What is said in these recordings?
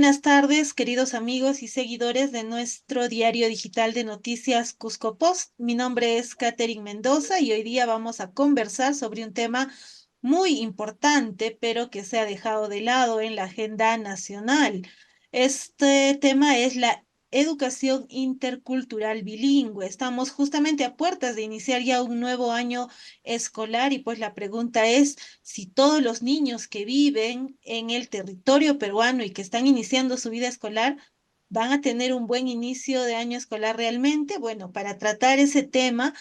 buenas tardes, queridos amigos y seguidores de nuestro diario digital de noticias Cusco Post. Mi nombre es Catherine Mendoza y hoy día vamos a conversar sobre un tema muy importante, pero que se ha dejado de lado en la agenda nacional. Este tema es la educación intercultural bilingüe. Estamos justamente a puertas de iniciar ya un nuevo año escolar y pues la pregunta es si todos los niños que viven en el territorio peruano y que están iniciando su vida escolar van a tener un buen inicio de año escolar realmente. Bueno, para tratar ese tema,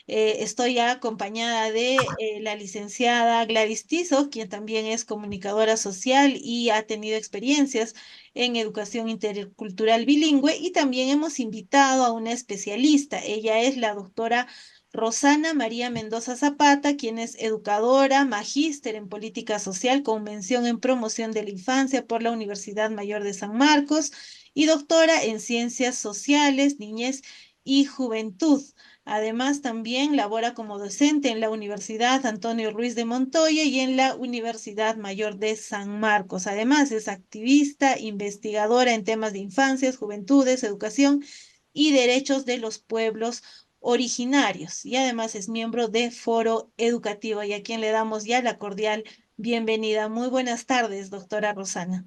estoy ya acompañada de la licenciada Gladys Tizo, quien también es comunicadora social y ha tenido experiencias en educación intercultural bilingüe, y también hemos invitado a una especialista. Ella es la doctora Rosana María Mendoza Zapata, quien es educadora, magíster en política social con mención en promoción de la infancia por la Universidad Mayor de San Marcos y doctora en ciencias sociales, niñez y juventud. Además, también labora como docente en la Universidad Antonio Ruiz de Montoya y en la Universidad Mayor de San Marcos. Además, es activista, investigadora en temas de infancias, juventudes, educación y derechos de los pueblos originarios, y además es miembro de Foro Educativo, y a quien le damos ya la cordial bienvenida. Muy buenas tardes, doctora Rosana.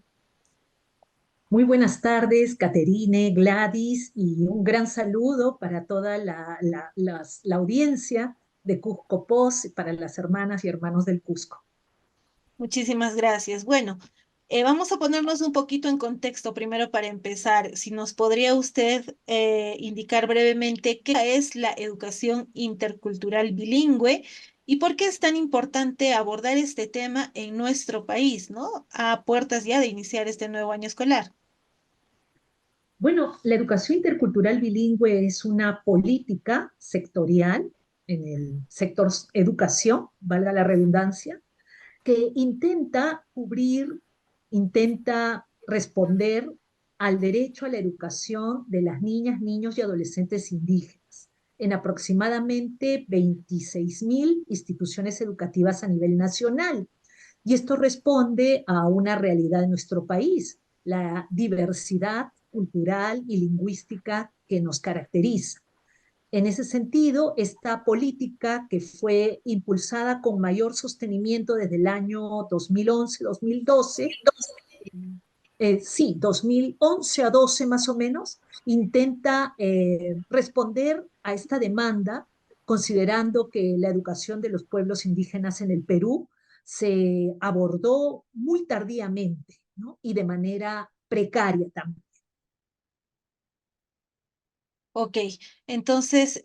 Muy buenas tardes, Caterine, Gladys, y un gran saludo para toda la audiencia de Cusco Post, para las hermanas y hermanos del Cusco. Muchísimas gracias. Bueno, vamos a ponernos un poquito en contexto primero para empezar. Si nos podría usted indicar brevemente qué es la educación intercultural bilingüe y por qué es tan importante abordar este tema en nuestro país, ¿no? A puertas ya de iniciar este nuevo año escolar. Bueno, la educación intercultural bilingüe es una política sectorial en el sector educación, valga la redundancia, que intenta cubrir, intenta responder al derecho a la educación de las niñas, niños y adolescentes indígenas en aproximadamente 26.000 instituciones educativas a nivel nacional. Y esto responde a una realidad de nuestro país, la diversidad cultural y lingüística que nos caracteriza. En ese sentido, esta política que fue impulsada con mayor sostenimiento desde el año 2011-2012, sí, 2011 a 12 más o menos, intenta responder a esta demanda, considerando que la educación de los pueblos indígenas en el Perú se abordó muy tardíamente, ¿no? Y de manera precaria también. Ok, entonces,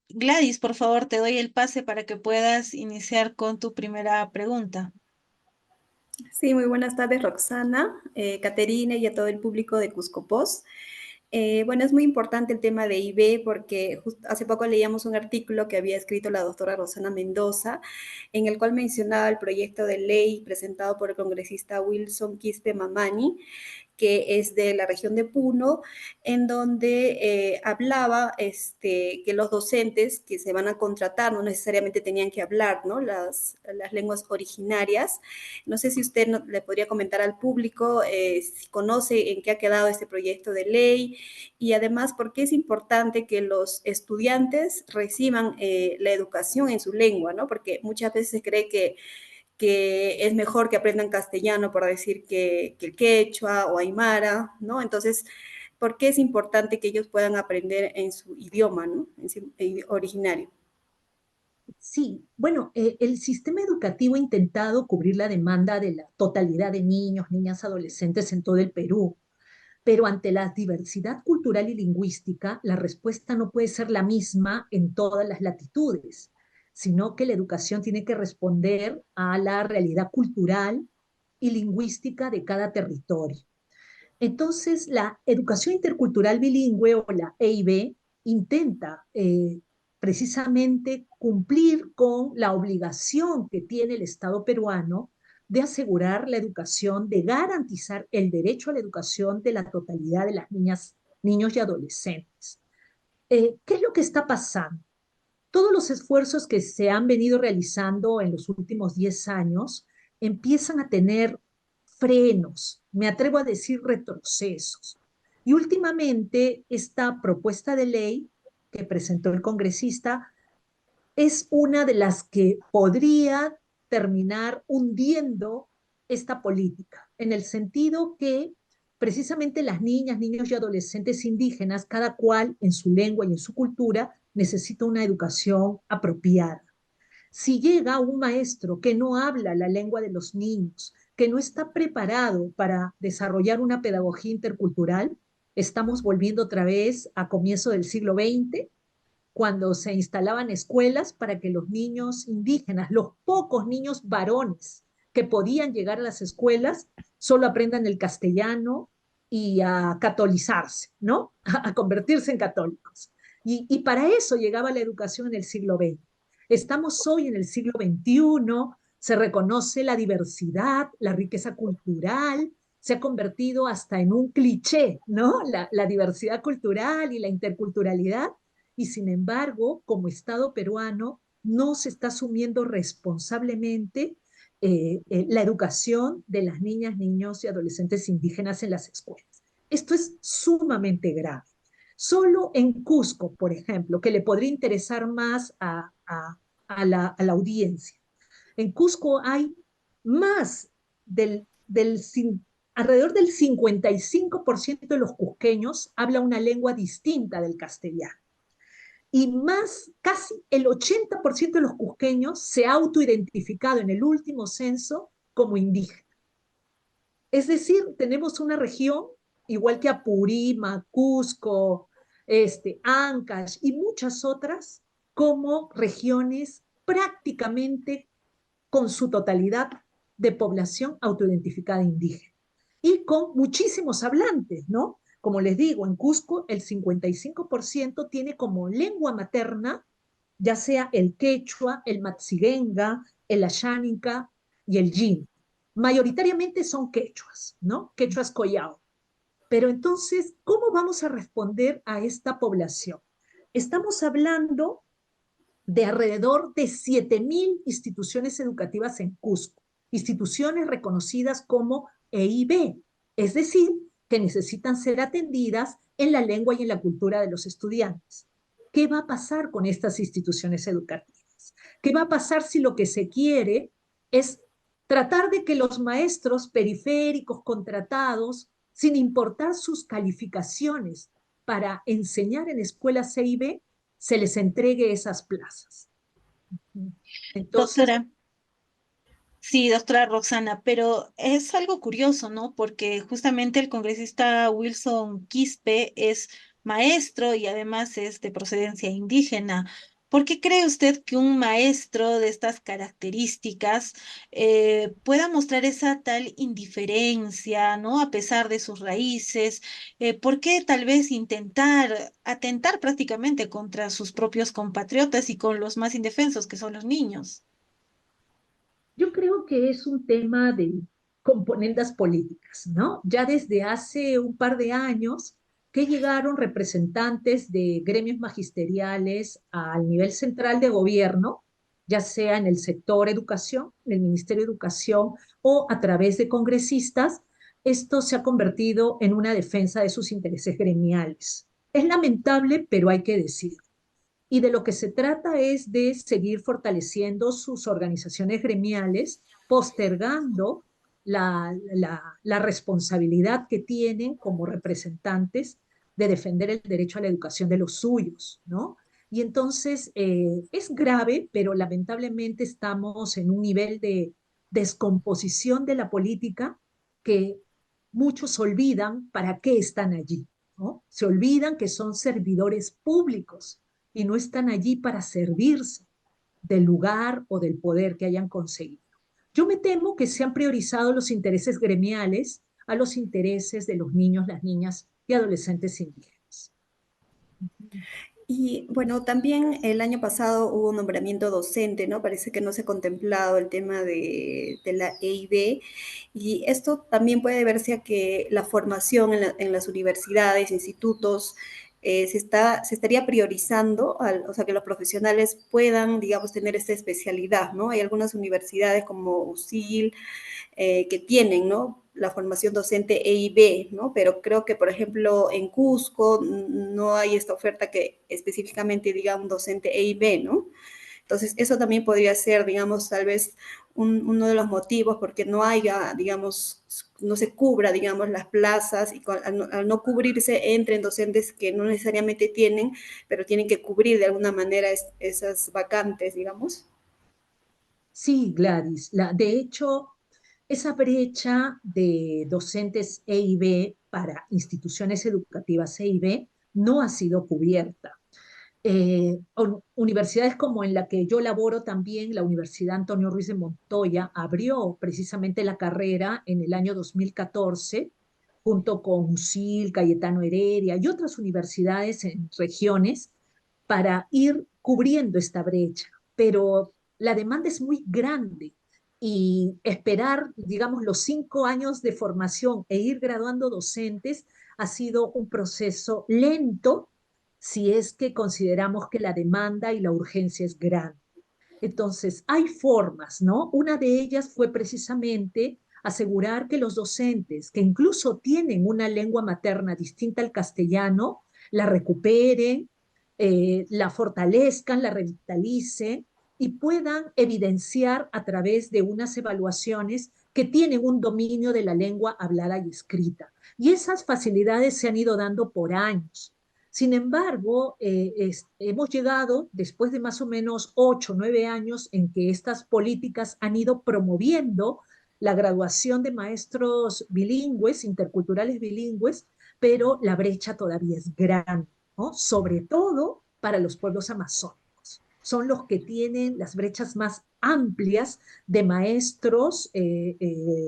Gladys, por favor, te doy el pase para que puedas iniciar con tu primera pregunta. Sí, muy buenas tardes, Roxana, Caterina y a todo el público de Cusco Post. Bueno, es muy importante el tema de IB porque hace poco leíamos un artículo que había escrito la doctora Rosana Mendoza, en el cual mencionaba el proyecto de ley presentado por el congresista Wilson Quispe Mamani, que es de la región de Puno, en donde hablaba que los docentes que se van a contratar no necesariamente tenían que hablar, ¿no? Las lenguas originarias. No sé si usted le podría comentar al público si conoce en qué ha quedado este proyecto de ley y además por qué es importante que los estudiantes reciban la educación en su lengua, ¿no? Porque muchas veces se cree que es mejor que aprendan castellano, por decir que el quechua o aymara, ¿no? Entonces, ¿por qué es importante que ellos puedan aprender en su idioma, ¿no? En su originario? Sí, bueno, el sistema educativo ha intentado cubrir la demanda de la totalidad de niños, niñas, adolescentes en todo el Perú, pero ante la diversidad cultural y lingüística, la respuesta no puede ser la misma en todas las latitudes, sino que la educación tiene que responder a la realidad cultural y lingüística de cada territorio. Entonces, la educación intercultural bilingüe o la EIB intenta precisamente cumplir con la obligación que tiene el Estado peruano de asegurar la educación, de garantizar el derecho a la educación de la totalidad de las niñas, niños y adolescentes. ¿Qué es lo que está pasando? Todos los esfuerzos que se han venido realizando en los últimos 10 años empiezan a tener frenos, me atrevo a decir retrocesos. Y últimamente esta propuesta de ley que presentó el congresista es una de las que podría terminar hundiendo esta política, en el sentido que precisamente las niñas, niños y adolescentes indígenas, cada cual en su lengua y en su cultura, necesita una educación apropiada. Si llega un maestro que no habla la lengua de los niños, que no está preparado para desarrollar una pedagogía intercultural, estamos volviendo otra vez a comienzo del siglo XX, cuando se instalaban escuelas para que los niños indígenas, los pocos niños varones que podían llegar a las escuelas, solo aprendan el castellano y a catolizarse, ¿no? A convertirse en católicos. Y para eso llegaba la educación en el siglo XX. Estamos hoy en el siglo XXI, se reconoce la diversidad, la riqueza cultural, se ha convertido hasta en un cliché, ¿no? La diversidad cultural y la interculturalidad, y sin embargo, como Estado peruano, no se está asumiendo responsablemente la educación de las niñas, niños y adolescentes indígenas en las escuelas. Esto es sumamente grave. Solo en Cusco, por ejemplo, que le podría interesar más a la audiencia. En Cusco hay más del alrededor del 55% de los cusqueños habla una lengua distinta del castellano. Y más, casi el 80% de los cusqueños se ha autoidentificado en el último censo como indígena. Es decir, tenemos una región, igual que Apurímac, Cusco, Ancash y muchas otras, como regiones prácticamente con su totalidad de población autoidentificada indígena. Y con muchísimos hablantes, ¿no? Como les digo, en Cusco el 55% tiene como lengua materna ya sea el quechua, el matsigenga, el ashánica y el yin. Mayoritariamente son quechuas, ¿no? Quechuas collao. Pero entonces, ¿cómo vamos a responder a esta población? Estamos hablando de alrededor de 7.000 instituciones educativas en Cusco, instituciones reconocidas como EIB, es decir, que necesitan ser atendidas en la lengua y en la cultura de los estudiantes. ¿Qué va a pasar con estas instituciones educativas? ¿Qué va a pasar si lo que se quiere es tratar de que los maestros periféricos contratados, sin importar sus calificaciones para enseñar en escuelas EIB, se les entregue esas plazas? Entonces, Doctora, sí, doctora Roxana, pero es algo curioso, ¿no? Porque justamente el congresista Wilson Quispe es maestro y además es de procedencia indígena. ¿Por qué cree usted que un maestro de estas características pueda mostrar esa tal indiferencia, ¿no? A pesar de sus raíces. ¿Por qué tal vez intentar atentar prácticamente contra sus propios compatriotas y con los más indefensos, que son los niños? yo creo que es un tema de componendas políticas, ¿no? Ya desde hace un par de años que llegaron representantes de gremios magisteriales al nivel central de gobierno, ya sea en el sector educación, en el Ministerio de Educación o a través de congresistas, esto se ha convertido en una defensa de sus intereses gremiales. Es lamentable, pero hay que decirlo. Y de lo que se trata es de seguir fortaleciendo sus organizaciones gremiales, postergando la responsabilidad que tienen como representantes de defender el derecho a la educación de los suyos, ¿no? Y entonces es grave, pero lamentablemente estamos en un nivel de descomposición de la política que muchos olvidan para qué están allí, ¿no? Se olvidan que son servidores públicos y no están allí para servirse del lugar o del poder que hayan conseguido. Yo me temo que se han priorizado los intereses gremiales a los intereses de los niños, las niñas y adolescentes indígenas. Y bueno, también el año pasado hubo un nombramiento docente, ¿no? Parece que no se ha contemplado el tema de la EIB y esto también puede verse a que la formación en las universidades, institutos, se estaría priorizando, o sea, que los profesionales puedan, digamos, tener esta especialidad, ¿no? Hay algunas universidades como USIL que tienen, ¿no? La formación docente E y B, ¿no? Pero creo que, por ejemplo, en Cusco no hay esta oferta que específicamente diga un docente E y B, ¿no? Entonces, eso también podría ser, digamos, tal vez uno de los motivos porque no haya, digamos, no se cubra, digamos, las plazas y al no cubrirse entren docentes que no necesariamente tienen, pero tienen que cubrir de alguna manera esas vacantes, digamos. Sí, Gladys. De hecho, esa brecha de docentes E y B para instituciones educativas E y B no ha sido cubierta. Universidades como en la que yo laboro también, la Universidad Antonio Ruiz de Montoya, abrió precisamente la carrera en el año 2014, junto con USIL, Cayetano Heredia y otras universidades en regiones, para ir cubriendo esta brecha. Pero la demanda es muy grande y esperar, digamos, los 5 años de formación e ir graduando docentes ha sido un proceso lento si es que consideramos que la demanda y la urgencia es grande. Entonces, hay formas, ¿no? Una de ellas fue precisamente asegurar que los docentes, que incluso tienen una lengua materna distinta al castellano, la recuperen, la fortalezcan, la revitalicen y puedan evidenciar a través de unas evaluaciones que tienen un dominio de la lengua hablada y escrita. Y esas facilidades se han ido dando por años. Sin embargo, hemos llegado, después de más o menos 8 o 9 años en que estas políticas han ido promoviendo la graduación de maestros bilingües, interculturales bilingües, pero la brecha todavía es grande, ¿no? Sobre todo para los pueblos amazónicos. Son los que tienen las brechas más amplias de maestros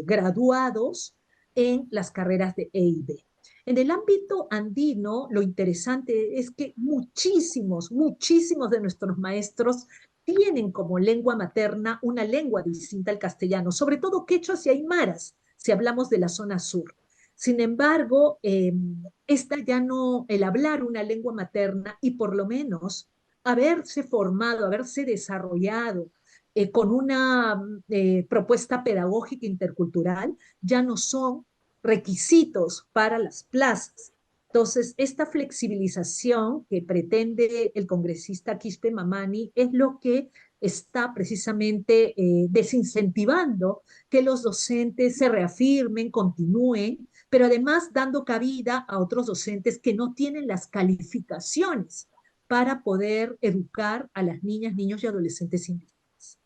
graduados en las carreras de E y B. En el ámbito andino, lo interesante es que muchísimos de nuestros maestros tienen como lengua materna una lengua distinta al castellano, sobre todo quechuas y aymaras, si hablamos de la zona sur. Sin embargo, esta ya no, el hablar una lengua materna y por lo menos haberse formado, haberse desarrollado con una propuesta pedagógica intercultural, ya no son requisitos para las plazas. Entonces, esta flexibilización que pretende el congresista Quispe Mamani es lo que está precisamente desincentivando que los docentes se reafirmen, continúen, pero además dando cabida a otros docentes que no tienen las calificaciones para poder educar a las niñas, niños y adolescentes indígenas.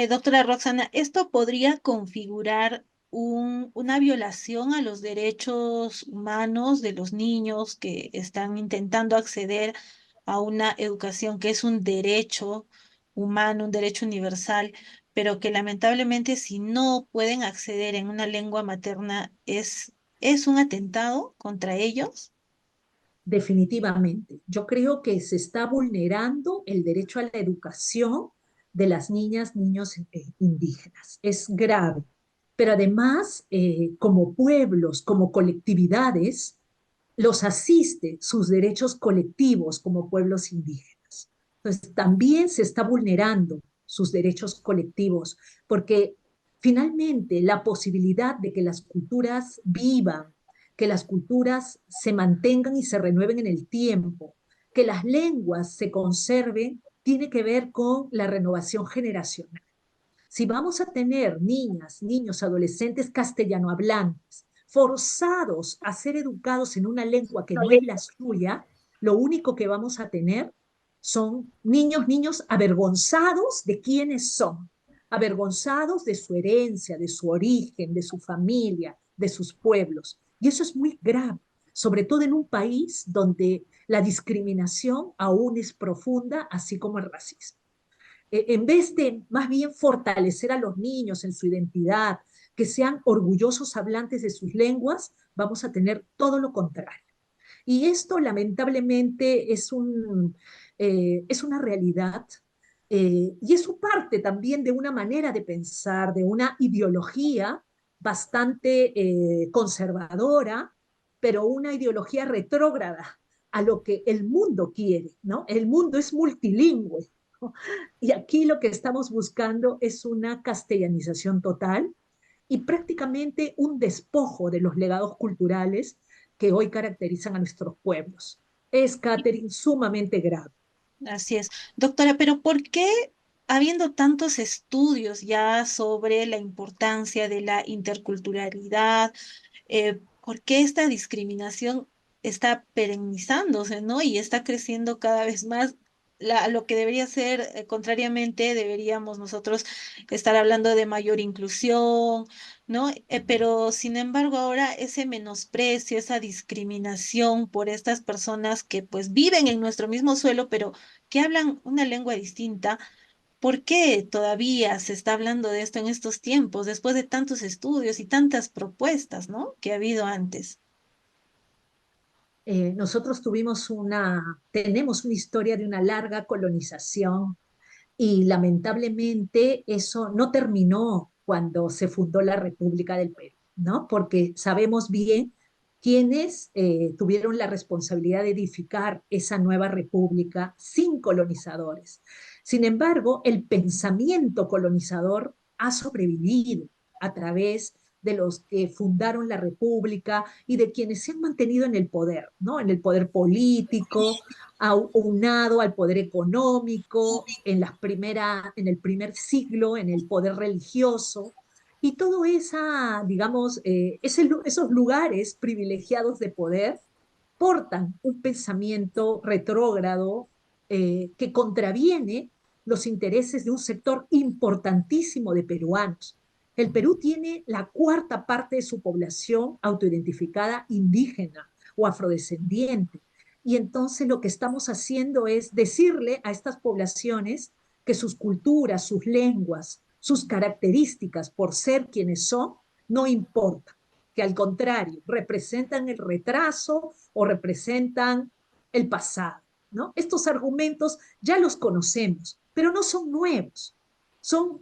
Doctora Roxana, ¿esto podría configurar una violación a los derechos humanos de los niños que están intentando acceder a una educación que es un derecho humano, un derecho universal, pero que lamentablemente si no pueden acceder en una lengua materna es un atentado contra ellos? Definitivamente. Yo creo que se está vulnerando el derecho a la educación de las niñas, niños indígenas. Es grave. Pero además, como pueblos, como colectividades, los asiste sus derechos colectivos como pueblos indígenas. Entonces, también se está vulnerando sus derechos colectivos, porque finalmente la posibilidad de que las culturas vivan, que las culturas se mantengan y se renueven en el tiempo, que las lenguas se conserven, tiene que ver con la renovación generacional. Si vamos a tener niñas, niños, adolescentes castellano hablantes, forzados a ser educados en una lengua que no es la suya, lo único que vamos a tener son niños, niños avergonzados de quiénes son, avergonzados de su herencia, de su origen, de su familia, de sus pueblos. Y eso es muy grave, sobre todo en un país donde la discriminación aún es profunda, así como el racismo. En vez de más bien fortalecer a los niños en su identidad, que sean orgullosos hablantes de sus lenguas, vamos a tener todo lo contrario. Y esto lamentablemente es una realidad y es parte también de una manera de pensar, de una ideología bastante conservadora, pero una ideología retrógrada a lo que el mundo quiere, ¿no? El mundo es multilingüe, ¿no? Y aquí lo que estamos buscando es una castellanización total y prácticamente un despojo de los legados culturales que hoy caracterizan a nuestros pueblos. Es, Catherine, sumamente grave. Así es. Doctora, pero ¿por qué, habiendo tantos estudios ya sobre la importancia de la interculturalidad, por qué esta discriminación está perennizándose, ¿no? Y está creciendo cada vez más? Lo que debería ser, contrariamente, deberíamos nosotros estar hablando de mayor inclusión, ¿no? Pero sin embargo, ahora ese menosprecio, esa discriminación por estas personas que pues viven en nuestro mismo suelo, pero que hablan una lengua distinta. ¿Por qué todavía se está hablando de esto en estos tiempos, después de tantos estudios y tantas propuestas, ¿no? Que ha habido antes? Nosotros tenemos una historia de una larga colonización y lamentablemente eso no terminó cuando se fundó la República del Perú, ¿no? Porque sabemos bien quiénes tuvieron la responsabilidad de edificar esa nueva república sin colonizadores. Sin embargo, el pensamiento colonizador ha sobrevivido a través de los que fundaron la República y de quienes se han mantenido en el poder, ¿no? En el poder político, aunado al poder económico, en el primer siglo, en el poder religioso, y todo esa, digamos, esos lugares privilegiados de poder portan un pensamiento retrógrado que contraviene los intereses de un sector importantísimo de peruanos. El Perú tiene la cuarta parte de su población autoidentificada indígena o afrodescendiente. Y entonces lo que estamos haciendo es decirle a estas poblaciones que sus culturas, sus lenguas, sus características por ser quienes son, no importan, que al contrario, representan el retraso o representan el pasado, ¿no? Estos argumentos ya los conocemos, pero no son nuevos. Son,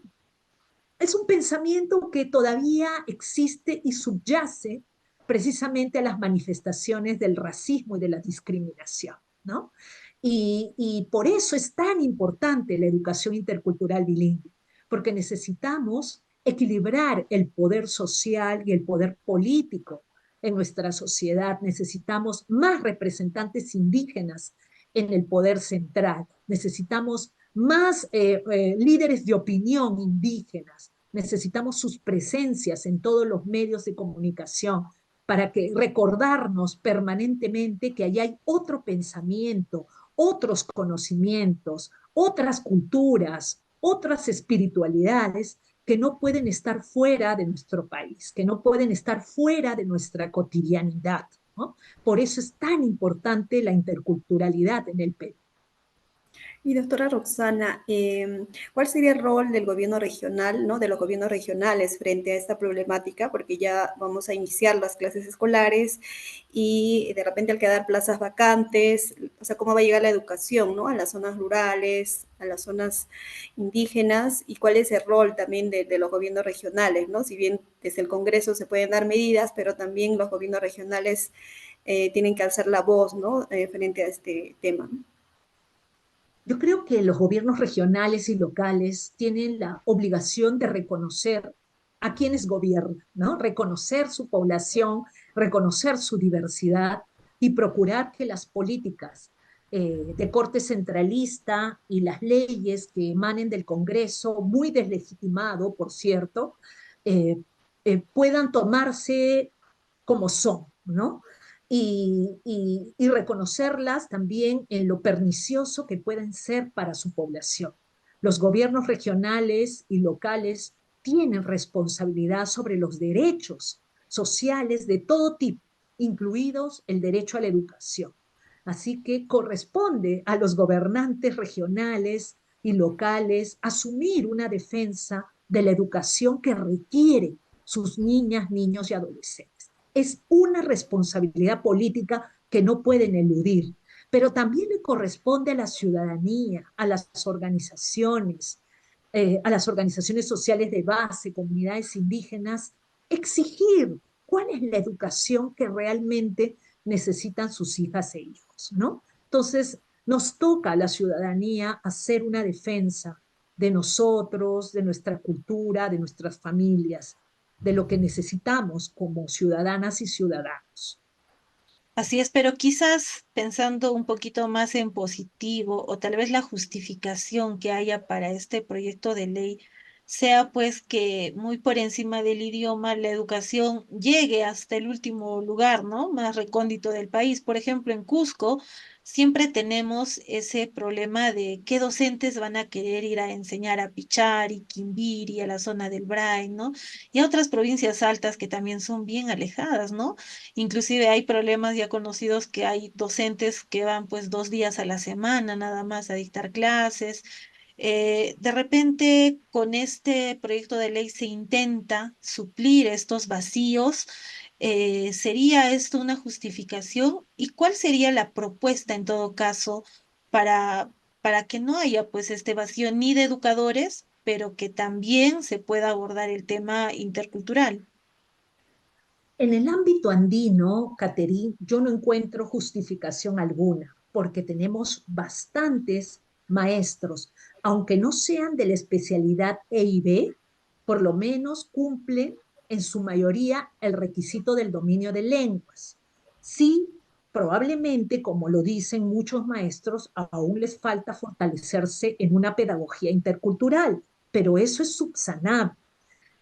es un pensamiento que todavía existe y subyace precisamente a las manifestaciones del racismo y de la discriminación, ¿no? Y por eso es tan importante la educación intercultural bilingüe, porque necesitamos equilibrar el poder social y el poder político en nuestra sociedad. Necesitamos más representantes indígenas en el poder central. Necesitamos más líderes de opinión indígenas. Necesitamos sus presencias en todos los medios de comunicación para que recordarnos permanentemente que allí hay otro pensamiento, otros conocimientos, otras culturas, otras espiritualidades que no pueden estar fuera de nuestro país, que no pueden estar fuera de nuestra cotidianidad, ¿no? Por eso es tan importante la interculturalidad en el Perú. Y doctora Roxana, ¿cuál sería el rol del gobierno regional, ¿no? De los gobiernos regionales frente a esta problemática? Porque ya vamos a iniciar las clases escolares y de repente al quedar plazas vacantes, o sea, ¿cómo va a llegar la educación, ¿no? A las zonas rurales, a las zonas indígenas, y cuál es el rol también de los gobiernos regionales, ¿no? Si bien desde el Congreso se pueden dar medidas, pero también los gobiernos regionales tienen que alzar la voz, ¿no? Frente a este tema, ¿no? Yo creo que los gobiernos regionales y locales tienen la obligación de reconocer a quienes gobiernan, ¿no? Reconocer su población, reconocer su diversidad y procurar que las políticas de corte centralista y las leyes que emanen del Congreso, muy deslegitimado, por cierto, eh, puedan tomarse como son, ¿no? Y reconocerlas también en lo pernicioso que pueden ser para su población. Los gobiernos regionales y locales tienen responsabilidad sobre los derechos sociales de todo tipo, incluidos el derecho a la educación. Así que corresponde a los gobernantes regionales y locales asumir una defensa de la educación que requieren sus niñas, niños y adolescentes. Es una responsabilidad política que no pueden eludir, pero también le corresponde a la ciudadanía, a las organizaciones sociales de base, comunidades indígenas, exigir cuál es la educación que realmente necesitan sus hijas e hijos, ¿no? Entonces, nos toca a la ciudadanía hacer una defensa de nosotros, de nuestra cultura, de nuestras familias, de lo que necesitamos como ciudadanas y ciudadanos. Así es, pero quizás pensando un poquito más en positivo o tal vez la justificación que haya para este proyecto de ley sea pues que muy por encima del idioma la educación llegue hasta el último lugar, ¿no? Más recóndito del país. Por ejemplo, en Cusco siempre tenemos ese problema de qué docentes van a querer ir a enseñar a Pichari, Quimbiri, a la zona del Bray, ¿no? Y a otras provincias altas que también son bien alejadas, ¿no? Inclusive hay problemas ya conocidos que hay docentes que van pues 2 días a la semana nada más a dictar clases. De repente, con este proyecto de ley se intenta suplir estos vacíos. ¿Sería esto una justificación? ¿Y cuál sería la propuesta en todo caso para, para que no haya pues este vacío ni de educadores, pero que también se pueda abordar el tema intercultural? En el ámbito andino, Caterín, yo no encuentro justificación alguna, porque tenemos bastantes maestros, aunque no sean de la especialidad EIB, por lo menos cumplen en su mayoría el requisito del dominio de lenguas. Sí, probablemente, como lo dicen muchos maestros, aún les falta fortalecerse en una pedagogía intercultural, pero eso es subsanable.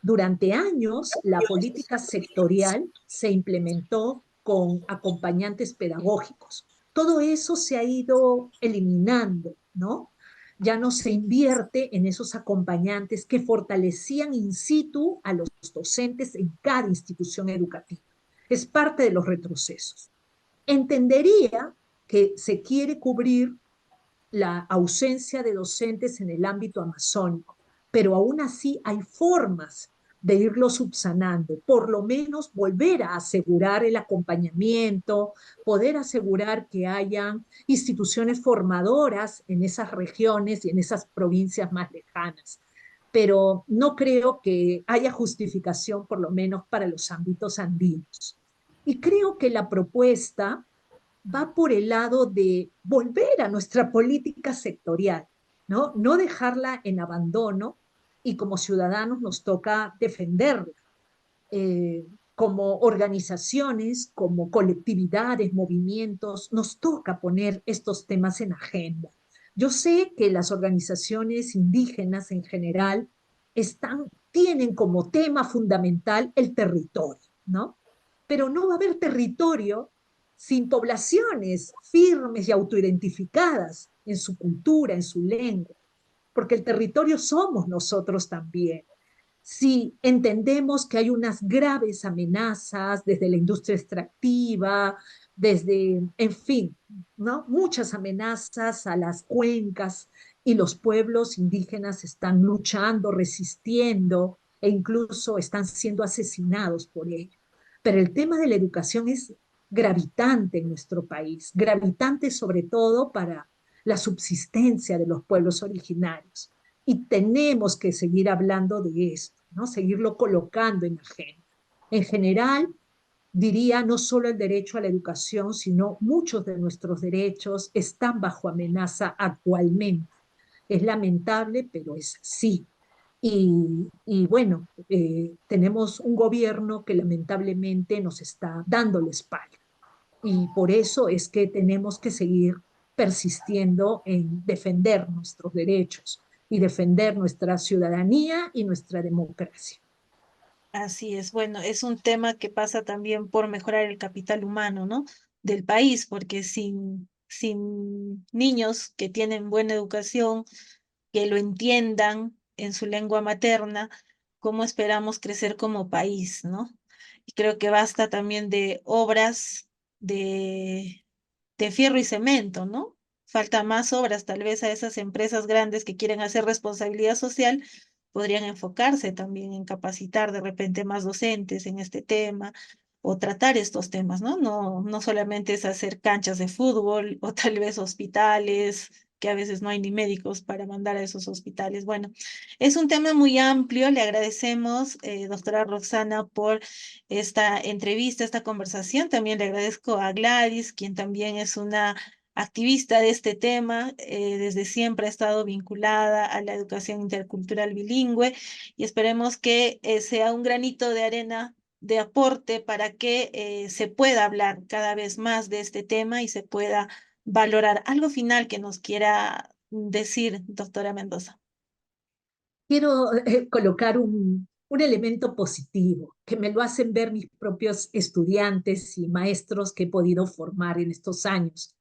Durante años, la política sectorial se implementó con acompañantes pedagógicos. Todo eso se ha ido eliminando, ¿no? Ya no se invierte en esos acompañantes que fortalecían in situ a los docentes en cada institución educativa. Es parte de los retrocesos. Entendería que se quiere cubrir la ausencia de docentes en el ámbito amazónico, pero aún así hay formas de irlo subsanando, por lo menos volver a asegurar el acompañamiento, poder asegurar que hayan instituciones formadoras en esas regiones y en esas provincias más lejanas. Pero no creo que haya justificación, por lo menos para los ámbitos andinos. Y creo que la propuesta va por el lado de volver a nuestra política sectorial, ¿no? No dejarla en abandono y como ciudadanos nos toca defenderla. Como organizaciones, como colectividades, movimientos, nos toca poner estos temas en agenda. Yo sé que las organizaciones indígenas en general tienen como tema fundamental el territorio, ¿no? Pero no va a haber territorio sin poblaciones firmes y autoidentificadas en su cultura, en su lengua, porque el territorio somos nosotros también. Si entendemos que hay unas graves amenazas desde la industria extractiva, desde, en fin, ¿no? Muchas amenazas a las cuencas y los pueblos indígenas están luchando, resistiendo e incluso están siendo asesinados por ello. Pero el tema de la educación es gravitante en nuestro país, gravitante sobre todo para la subsistencia de los pueblos originarios. Y tenemos que seguir hablando de esto, ¿no? Seguirlo colocando en agenda. En general, diría no solo el derecho a la educación, sino muchos de nuestros derechos están bajo amenaza actualmente. Es lamentable, pero es así. Y bueno, tenemos un gobierno que lamentablemente nos está dando la espalda. Y por eso es que tenemos que seguir persistiendo en defender nuestros derechos y defender nuestra ciudadanía y nuestra democracia. Así es, bueno, es un tema que pasa también por mejorar el capital humano, ¿no? Del país, porque sin niños que tienen buena educación, que lo entiendan en su lengua materna, ¿cómo esperamos crecer como país, ¿no? Y creo que basta también de obras de, de fierro y cemento, ¿no? Falta más obras, tal vez a esas empresas grandes que quieren hacer responsabilidad social podrían enfocarse también en capacitar de repente más docentes en este tema o tratar estos temas, ¿no? No solamente es hacer canchas de fútbol o tal vez hospitales, que a veces no hay ni médicos para mandar a esos hospitales. Bueno, es un tema muy amplio. Le agradecemos, doctora Roxana, por esta entrevista, esta conversación. También le agradezco a Gladys, quien también es una activista de este tema. Desde siempre ha estado vinculada a la educación intercultural bilingüe y esperemos que sea un granito de arena de aporte para que se pueda hablar cada vez más de este tema y se pueda valorar. Algo final que nos quiera decir, doctora Mendoza. Quiero colocar un elemento positivo que me lo hacen ver mis propios estudiantes y maestros que he podido formar en estos años.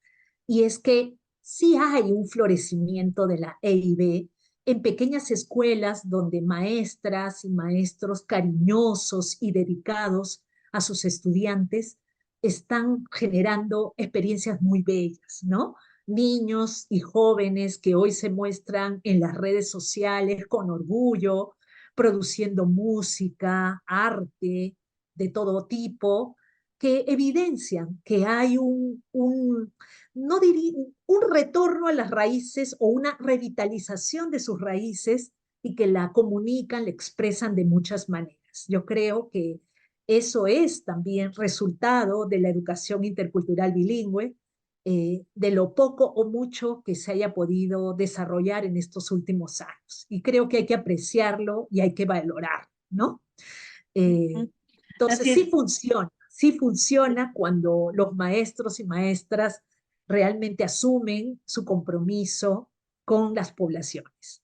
Y es que sí hay un florecimiento de la EIB en pequeñas escuelas donde maestras y maestros cariñosos y dedicados a sus estudiantes están generando experiencias muy bellas, ¿no? Niños y jóvenes que hoy se muestran en las redes sociales con orgullo, produciendo música, arte de todo tipo, que evidencian que hay no diría, un retorno a las raíces o una revitalización de sus raíces y que la comunican, la expresan de muchas maneras. Yo creo que eso es también resultado de la educación intercultural bilingüe, de lo poco o mucho que se haya podido desarrollar en estos últimos años. Y creo que hay que apreciarlo y hay que valorar, ¿no? Eh, Ujú. entonces Así es. sí funciona cuando los maestros y maestras realmente asumen su compromiso con las poblaciones.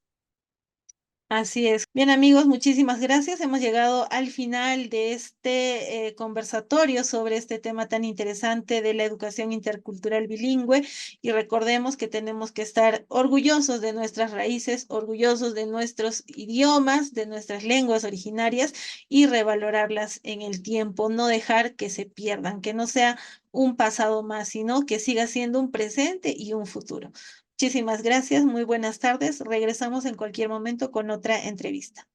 Así es. Bien, amigos, muchísimas gracias. Hemos llegado al final de este conversatorio sobre este tema tan interesante de la educación intercultural bilingüe y recordemos que tenemos que estar orgullosos de nuestras raíces, orgullosos de nuestros idiomas, de nuestras lenguas originarias y revalorarlas en el tiempo, no dejar que se pierdan, que no sea un pasado más, sino que siga siendo un presente y un futuro. Muchísimas gracias, muy buenas tardes. Regresamos en cualquier momento con otra entrevista.